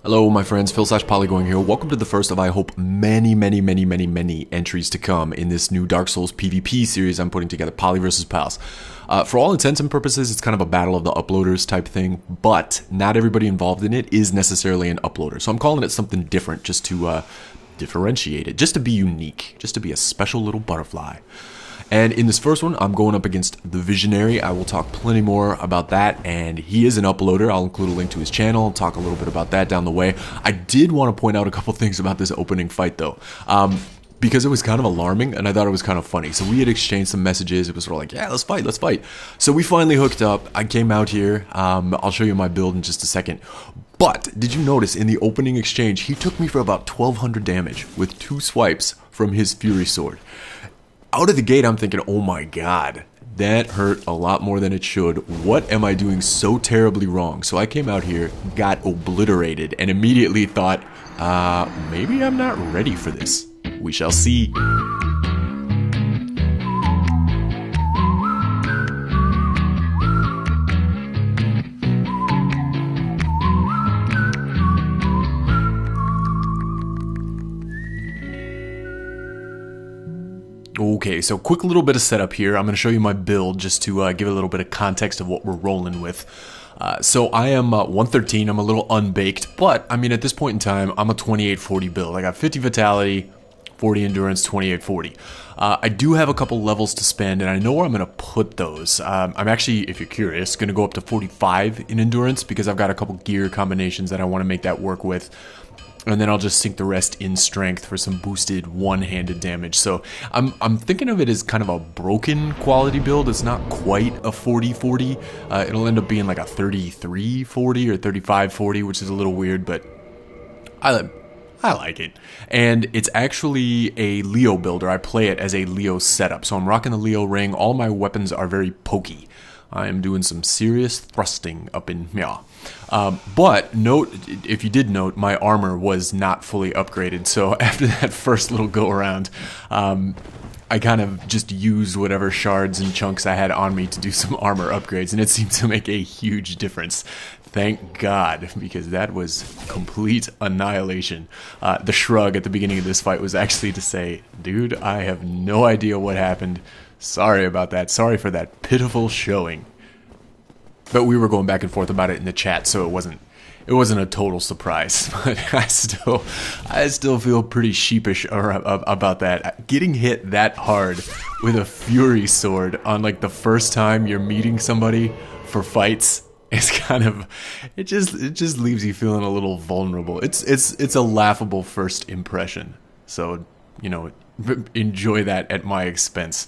Hello my friends, Phil/Polygoing here. Welcome to the first of, I hope, many entries to come in this new Dark Souls PvP series I'm putting together, Poly vs. Pals. For all intents and purposes, it's kind of a battle of the uploaders type thing, but not everybody involved in it is necessarily an uploader. So I'm calling it something different just to differentiate it, just to be unique, just to be a special little butterfly. And in this first one, I'm going up against the Visionary. I will talk plenty more about that, and he is an uploader. I'll include a link to his channel and talk a little bit about that down the way. I did want to point out a couple things about this opening fight, though, because it was kind of alarming, and I thought it was kind of funny. So we had exchanged some messages. It was sort of like, yeah, let's fight, let's fight. So we finally hooked up. I came out here. I'll show you my build in just a second. But did you notice in the opening exchange, he took me for about 1200 damage with 2 swipes from his Fury Sword. Out of the gate, I'm thinking, oh my god, that hurt a lot more than it should. What am I doing so terribly wrong? So I came out here, got obliterated, and immediately thought, maybe I'm not ready for this. We shall see. Okay, so quick little bit of setup here. I'm going to show you my build just to give a little bit of context of what we're rolling with. So I am 113. I'm a little unbaked, but I mean at this point in time, I'm a 2840 build. I got 50 vitality, 40 endurance, 2840. I do have a couple levels to spend, and I know where I'm going to put those. I'm actually, if you're curious, going to go up to 45 in endurance because I've got a couple gear combinations that I want to make that work with. And then I'll just sink the rest in strength for some boosted one-handed damage. So I'm thinking of it as kind of a broken quality build. It's not quite a 40-40. It'll end up being like a 33-40 or 35-40, which is a little weird, but I like it. And it's actually a Leo builder. I play it as a Leo setup. So I'm rocking the Leo ring. All my weapons are very pokey. I am doing some serious thrusting up in yeah. But note, if you did note, my armor was not fully upgraded. So after that first little go around, I kind of just used whatever shards and chunks I had on me to do some armor upgrades, and it seemed to make a huge difference. Thank God, because that was complete annihilation. The shrug at the beginning of this fight was actually to say, dude, I have no idea what happened. Sorry about that. Sorry for that pitiful showing. But we were going back and forth about it in the chat, so it wasn't a total surprise. But I still feel pretty sheepish about that. Getting hit that hard with a Fury Sword on like the first time you're meeting somebody for fights is kind of it just leaves you feeling a little vulnerable. It's a laughable first impression. So, you know, enjoy that at my expense.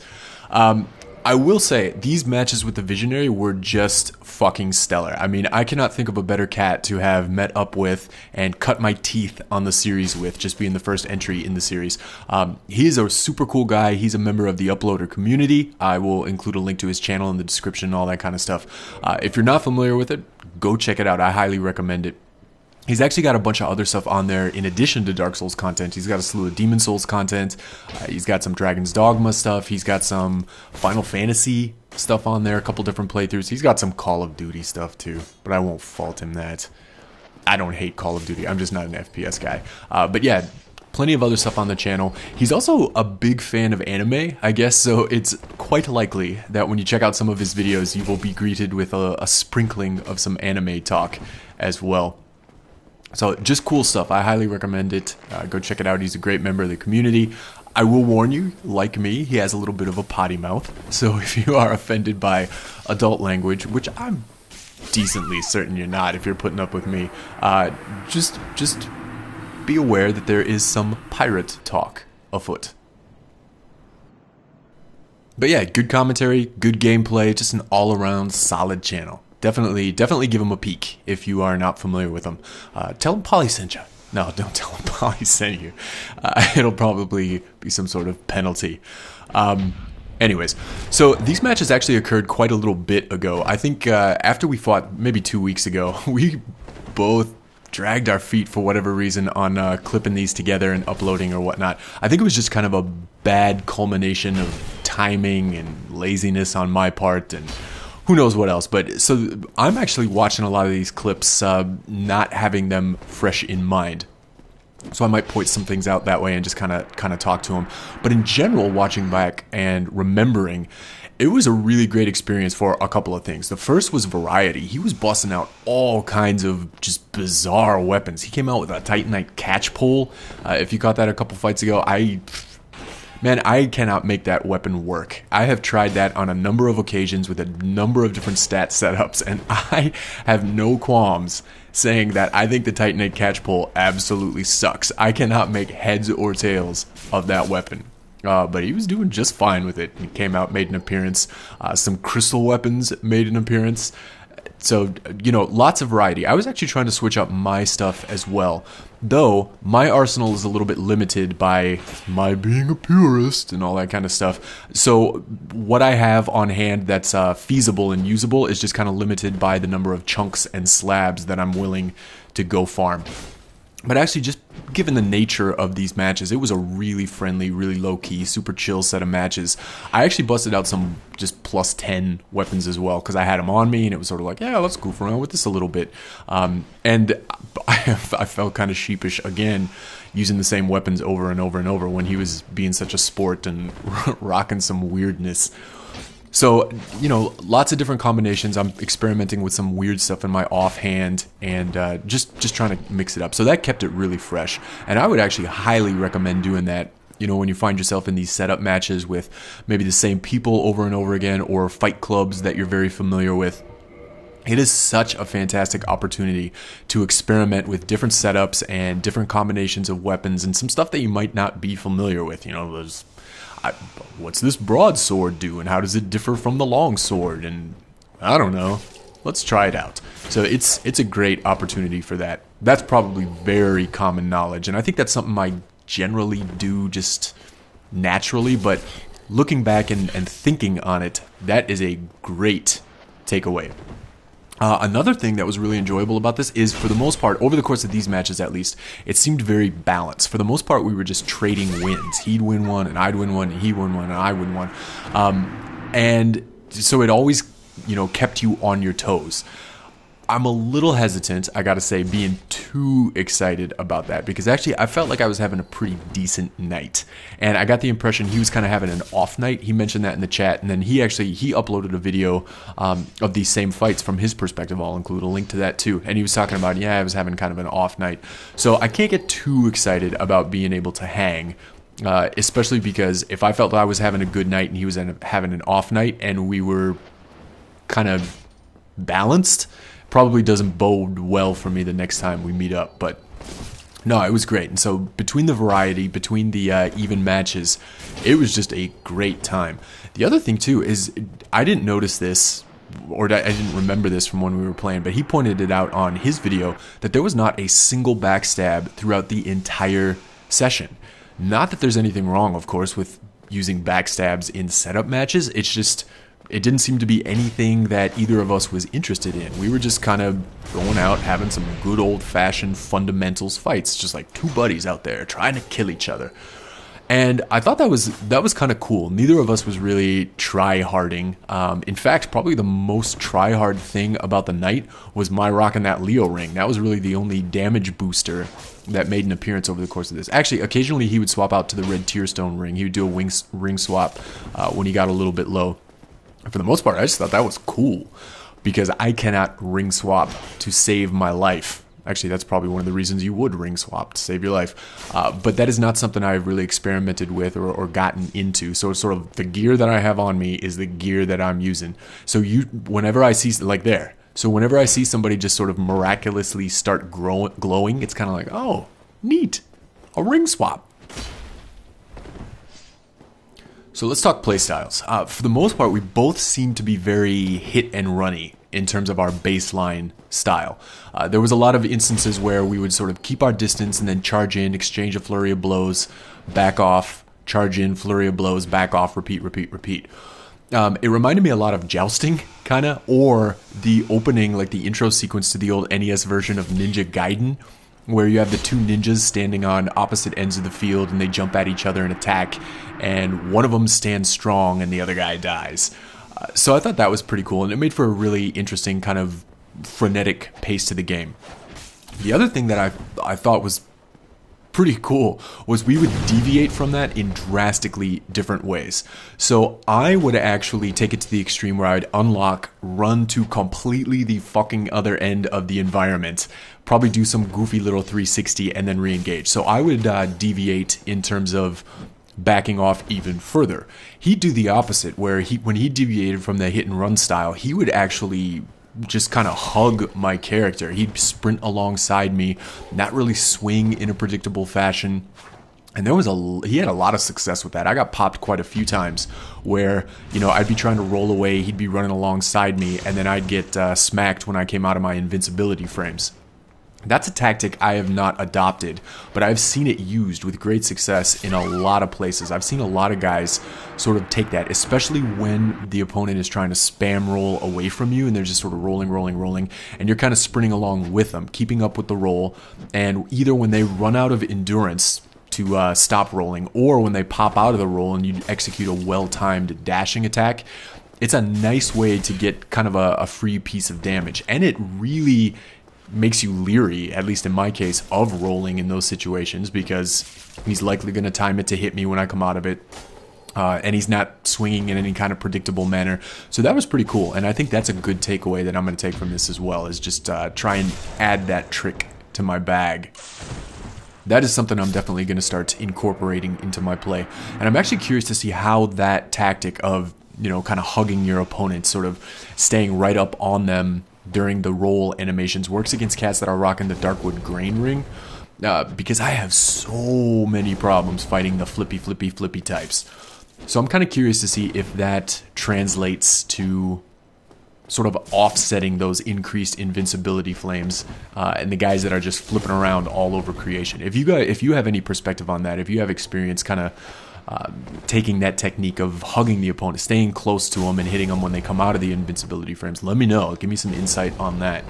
I will say, these matches with the Visionary were just fucking stellar. I mean, I cannot think of a better cat to have met up with and cut my teeth on the series with, just being the first entry in the series. He is a super cool guy. He's a member of the uploader community. I will include a link to his channel in the description and all that kind of stuff. If you're not familiar with it, go check it out. I highly recommend it. He's actually got a bunch of other stuff on there in addition to Dark Souls content. He's got a slew of Demon Souls content. He's got some Dragon's Dogma stuff. He's got some Final Fantasy stuff on there, a couple different playthroughs. He's got some Call of Duty stuff too, but I won't fault him that. I don't hate Call of Duty. I'm just not an FPS guy. But yeah, plenty of other stuff on the channel. He's also a big fan of anime, I guess, so it's quite likely that when you check out some of his videos, you will be greeted with a sprinkling of some anime talk as well. So just cool stuff. I highly recommend it. Go check it out. He's a great member of the community. I will warn you, like me, he has a little bit of a potty mouth. So if you are offended by adult language, which I'm decently certain you're not if you're putting up with me, just be aware that there is some pirate talk afoot. But yeah, good commentary, good gameplay, just an all-around solid channel. Definitely give him a peek if you are not familiar with him. Tell him Polly sent you. No, don't tell him Polly sent you. It'll probably be some sort of penalty. Anyways, so these matches actually occurred quite a little bit ago. I think after we fought maybe 2 weeks ago, we both dragged our feet for whatever reason on clipping these together and uploading or whatnot. I think it was just kind of a bad culmination of timing and laziness on my part and who knows what else. But so I'm actually watching a lot of these clips, not having them fresh in mind. So I might point some things out that way and just kind of talk to him. But in general, watching back and remembering, it was a really great experience for a couple of things. The first was variety. He was busting out all kinds of just bizarre weapons. He came out with a Titanite catch pole. If you caught that a couple fights ago, man, I cannot make that weapon work. I have tried that on a number of occasions with a number of different stat setups, and I have no qualms saying that I think the Titanite catch pole absolutely sucks. I cannot make heads or tails of that weapon. But he was doing just fine with it. He came out, made an appearance. Some crystal weapons made an appearance. So, you know, lots of variety. I was actually trying to switch up my stuff as well. Though, my arsenal is a little bit limited by my being a purist and all that kind of stuff. So, what I have on hand that's feasible and usable is just kind of limited by the number of chunks and slabs that I'm willing to go farm. But actually, just given the nature of these matches, it was a really friendly, really low-key, super chill set of matches. I actually busted out some just plus 10 weapons as well, because I had them on me, and it was sort of like, yeah, let's goof around with this a little bit. And I felt kind of sheepish, again, using the same weapons over and over and over when he was being such a sport and rocking some weirdness. So, you know, lots of different combinations. I'm experimenting with some weird stuff in my offhand and just trying to mix it up. So that kept it really fresh. And I would actually highly recommend doing that, you know, when you find yourself in these setup matches with maybe the same people over and over again, or fight clubs that you're very familiar with. It is such a fantastic opportunity to experiment with different setups and different combinations of weapons and some stuff that you might not be familiar with. You know, what's this broadsword do, and how does it differ from the longsword? And I don't know. Let's try it out. So it's a great opportunity for that. That's probably very common knowledge, and I think that's something I generally do just naturally, but looking back and thinking on it, that is a great takeaway. Another thing that was really enjoyable about this is, for the most part, over the course of these matches at least, it seemed very balanced. For the most part, we were just trading wins. He'd win one, and I'd win one, and he'd win one, and I win one. And so it always, you know, kept you on your toes. I'm a little hesitant, I gotta say, being too excited about that, because actually I felt like I was having a pretty decent night, and I got the impression he was kind of having an off night. He mentioned that in the chat, and then he uploaded a video of these same fights from his perspective. I'll include a link to that too, and he was talking about, yeah, I was having kind of an off night. So I can't get too excited about being able to hang, especially because if I felt I was having a good night and he was having an off night and we were kind of balanced, probably doesn't bode well for me the next time we meet up. But no, it was great. And so between the variety, between the even matches, it was just a great time. The other thing too is, I didn't notice this, or I didn't remember this from when we were playing, but he pointed it out on his video that there was not a single backstab throughout the entire session. Not that there's anything wrong, of course, with using backstabs in setup matches. It's just, it didn't seem to be anything that either of us was interested in. We were just kind of going out, having some good old-fashioned fundamentals fights, just like two buddies out there trying to kill each other. And I thought that was kind of cool. Neither of us was really try-harding. In fact, probably the most try-hard thing about the night was my rocking that Leo ring. That was really the only damage booster that made an appearance over the course of this. Actually, occasionally he would swap out to the red Tearstone ring. He would do a ring swap when he got a little bit low. For the most part, I just thought that was cool, because I cannot ring swap to save my life. Actually, that's probably one of the reasons you would ring swap, to save your life. But that is not something I've really experimented with or gotten into. So it's sort of the gear that I have on me is the gear that I'm using. So whenever I see, like there, so whenever I see somebody just sort of miraculously start glowing, it's kind of like, oh, neat, a ring swap. So let's talk playstyles. For the most part, we both seem to be very hit and runny in terms of our baseline style. There was a lot of instances where we would sort of keep our distance and then charge in, exchange a flurry of blows, back off, charge in, flurry of blows, back off, repeat, repeat, repeat. It reminded me a lot of jousting, kind of, or the opening, like the intro sequence to the old NES version of Ninja Gaiden, where you have the two ninjas standing on opposite ends of the field and they jump at each other and attack, and one of them stands strong and the other guy dies. So I thought that was pretty cool, and it made for a really interesting kind of frenetic pace to the game. The other thing that I thought was pretty cool was we would deviate from that in drastically different ways. So I would actually take it to the extreme where I'd unlock, run to completely the fucking other end of the environment, probably do some goofy little 360 and then re-engage. So I would deviate in terms of backing off even further. He'd do the opposite, where when he deviated from the hit and run style, he would actually just kind of hug my character. He'd sprint alongside me, not really swing in a predictable fashion. And he had a lot of success with that. I got popped quite a few times where, you know, I'd be trying to roll away, he'd be running alongside me, and then I'd get smacked when I came out of my invincibility frames. That's a tactic I have not adopted, but I've seen it used with great success in a lot of places. I've seen a lot of guys sort of take that, especially when the opponent is trying to spam roll away from you and they're just sort of rolling, and you're kind of sprinting along with them, keeping up with the roll, and either when they run out of endurance to stop rolling, or when they pop out of the roll and you execute a well-timed dashing attack, it's a nice way to get kind of a free piece of damage, and it really makes you leery, at least in my case, of rolling in those situations, because he's likely going to time it to hit me when I come out of it, and he's not swinging in any kind of predictable manner. So that was pretty cool, and I think that's a good takeaway that I'm going to take from this as well, is just try and add that trick to my bag. That is something I'm definitely going to start incorporating into my play, and I'm actually curious to see how that tactic of, you know, kind of hugging your opponent, sort of staying right up on them during the roll animations, works against cats that are rocking the Darkwood Grain Ring, because I have so many problems fighting the flippy types. So I'm kind of curious to see if that translates to sort of offsetting those increased invincibility flames and the guys that are just flipping around all over creation. If you have any perspective on that, if you have experience kind of taking that technique of hugging the opponent, staying close to them and hitting them when they come out of the invincibility frames, let me know. Give me some insight on that.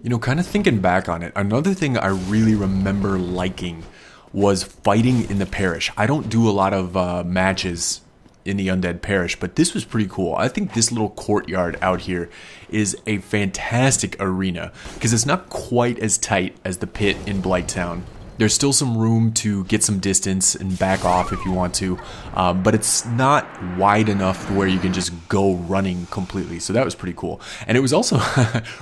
You know, kind of thinking back on it, another thing I really remember liking was fighting in the parish. I don't do a lot of matches in the Undead Parish, but this was pretty cool. I think this little courtyard out here is a fantastic arena, because it's not quite as tight as the pit in Blighttown. There's still some room to get some distance and back off if you want to, but it's not wide enough where you can just go running completely. So that was pretty cool. And it was also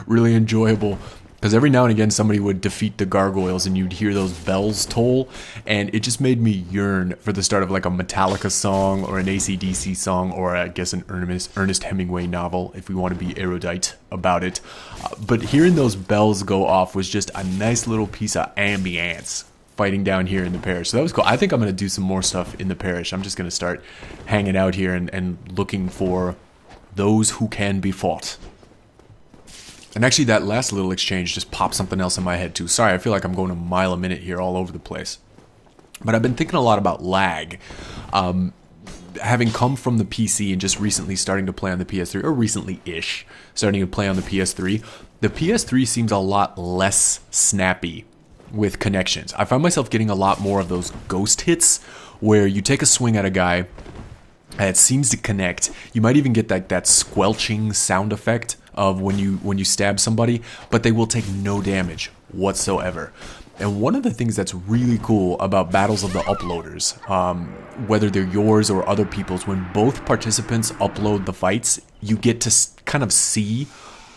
really enjoyable, because every now and again somebody would defeat the gargoyles and you'd hear those bells toll, and it just made me yearn for the start of like a Metallica song or an AC/DC song, or I guess an Ernest Hemingway novel if we want to be erudite about it. But hearing those bells go off was just a nice little piece of ambience fighting down here in the parish. So that was cool. I think I'm going to do some more stuff in the parish. I'm just going to start hanging out here and looking for those who can be fought. And actually that last little exchange just popped something else in my head too. Sorry, I feel like I'm going a mile a minute here all over the place. But I've been thinking a lot about lag. Having come from the PC and just recently starting to play on the PS3, or recently-ish starting to play on the PS3 seems a lot less snappy with connections. I find myself getting a lot more of those ghost hits where you take a swing at a guy and it seems to connect. You might even get that squelching sound effect of when you stab somebody, but they will take no damage whatsoever. And one of the things that's really cool about Battles of the Uploaders, whether they're yours or other people's, when both participants upload the fights, you get to kind of see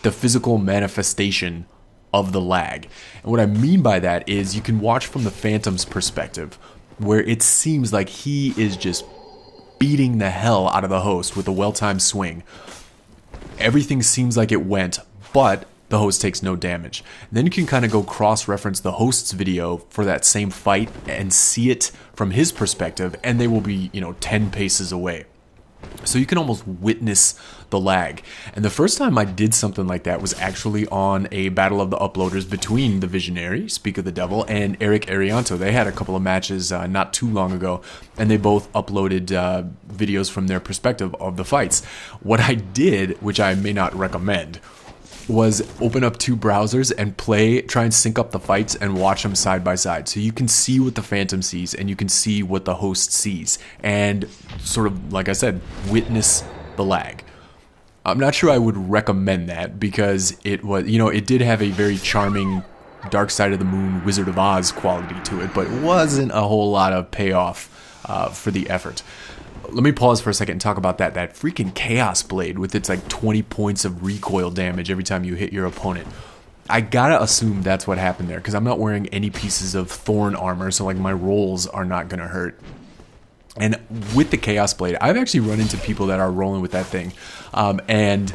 the physical manifestation of the lag. And what I mean by that is you can watch from the Phantom's perspective, where it seems like he is just beating the hell out of the host with a well-timed swing. Everything seems like it went, but the host takes no damage. And then you can kind of go cross-reference the host's video for that same fight and see it from his perspective, and they will be, 10 paces away. So you can almost witness the lag. And the first time I did something like that was actually on a Battle of the Uploaders between the Visionary, Speak of the Devil, and Eric Arianto. They had a couple of matches not too long ago, and they both uploaded videos from their perspective of the fights. What I did, which I may not recommend, was open up two browsers and try and sync up the fights and watch them side by side. So you can see what the Phantom sees and you can see what the host sees. And sort of, like I said, witness the lag. I'm not sure I would recommend that because it was, it did have a very charming Dark Side of the Moon, Wizard of Oz quality to it, but it wasn't a whole lot of payoff for the effort. Let me pause for a second and talk about that freaking Chaos Blade with its like 20 points of recoil damage every time you hit your opponent. I gotta assume that's what happened there because I'm not wearing any pieces of thorn armor, so like my rolls are not gonna hurt. And with the Chaos Blade, I've actually run into people that are rolling with that thing, and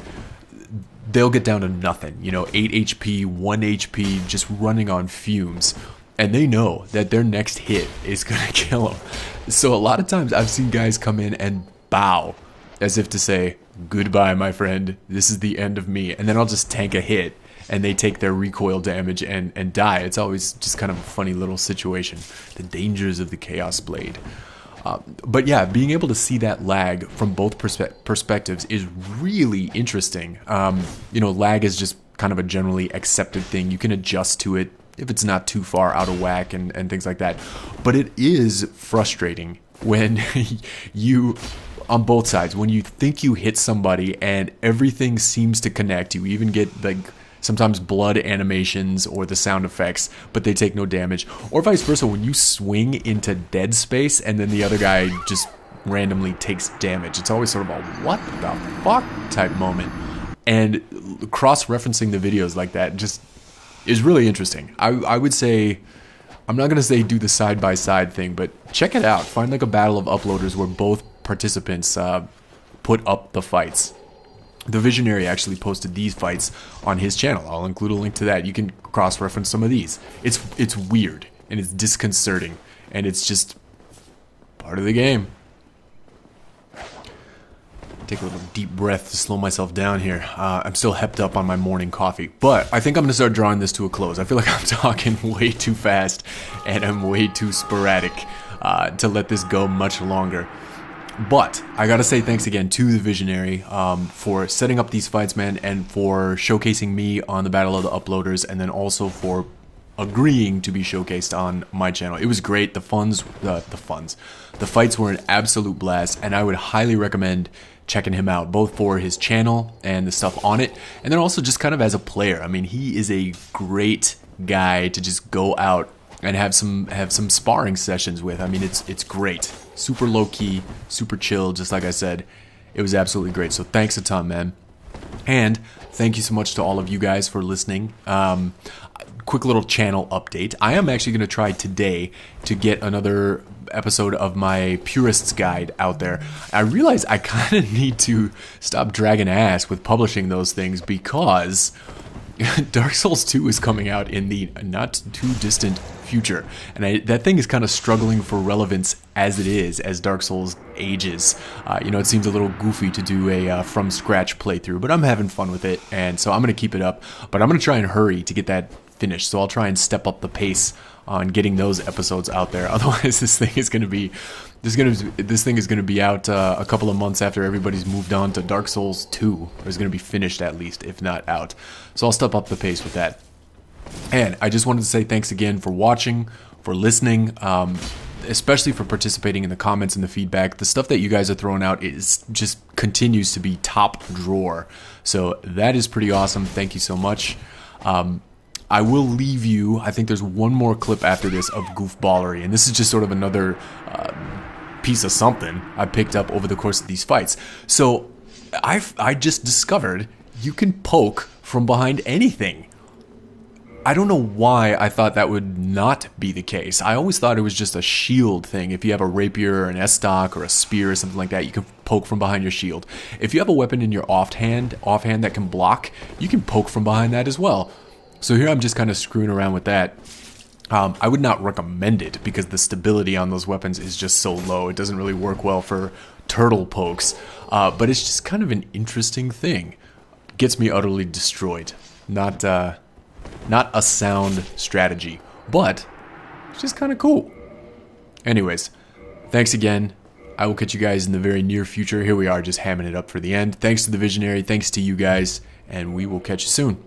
they'll get down to nothing, 8 HP, 1 HP, just running on fumes. And they know that their next hit is going to kill them. So a lot of times I've seen guys come in and bow as if to say, goodbye, my friend, this is the end of me. And then I'll just tank a hit and they take their recoil damage and die. It's always just kind of a funny little situation. The dangers of the Chaos Blade. But yeah, being able to see that lag from both perspectives is really interesting. Lag is just kind of a generally accepted thing. You can adjust to it if it's not too far out of whack and things like that. But it is frustrating when you, on both sides, when you think you hit somebody and everything seems to connect. You even get like sometimes blood animations or the sound effects, but they take no damage. Or vice versa, when you swing into dead space and then the other guy just randomly takes damage. It's always sort of a what the fuck type moment. And cross-referencing the videos like that just is really interesting. I would say, I'm not going to say do the side-by-side thing, but check it out. Find like a battle of uploaders where both participants put up the fights. The Visionary actually posted these fights on his channel. I'll include a link to that. You can cross-reference some of these. It's weird, and it's disconcerting, and it's just part of the game. Take a little deep breath to slow myself down here. I'm still hepped up on my morning coffee, but I think I'm going to start drawing this to a close. I feel like I'm talking way too fast and I'm way too sporadic to let this go much longer. But I got to say thanks again to the Visionary for setting up these fights, man, and for showcasing me on the Battle of the Uploaders, and then also for agreeing to be showcased on my channel. It was great. The fights were an absolute blast, and I would highly recommend checking him out, both for his channel and the stuff on it, and then also just kind of as a player. I mean, he is a great guy to just go out and have some sparring sessions with. I mean, it's great. Super low key, super chill, just like I said. It was absolutely great. So thanks a ton, man. And thank you so much to all of you guys for listening. Quick little channel update. I am actually going to try today to get another episode of my Purist's Guide out there. I realize I kind of need to stop dragging ass with publishing those things because Dark Souls 2 is coming out in the not too distant future, and that thing is kind of struggling for relevance as it is, as Dark Souls ages. It seems a little goofy to do a from scratch playthrough, but I'm having fun with it, and so I'm going to keep it up, but I'm going to try and hurry to get that finished, so I'll try and step up the pace on getting those episodes out there. Otherwise, this thing is going to be out a couple of months after everybody's moved on to Dark Souls 2. It's going to be finished at least, if not out. So I'll step up the pace with that. And I just wanted to say thanks again for watching, for listening, especially for participating in the comments and the feedback. The stuff that you guys are throwing out just continues to be top drawer. So that is pretty awesome. Thank you so much. I will leave you, I think there's one more clip after this of goofballery, and this is just sort of another piece of something I picked up over the course of these fights. So I just discovered you can poke from behind anything. I don't know why I thought that would not be the case. I always thought it was just a shield thing. If you have a rapier or an S-stock or a spear or something like that, you can poke from behind your shield. If you have a weapon in your offhand that can block, you can poke from behind that as well. So here I'm just kind of screwing around with that. I would not recommend it because the stability on those weapons is just so low. It doesn't really work well for turtle pokes. But it's just kind of an interesting thing. Gets me utterly destroyed. Not a sound strategy, but it's just kind of cool. Anyways, thanks again. I will catch you guys in the very near future. Here we are, just hamming it up for the end. Thanks to the Visionary. Thanks to you guys. and we will catch you soon.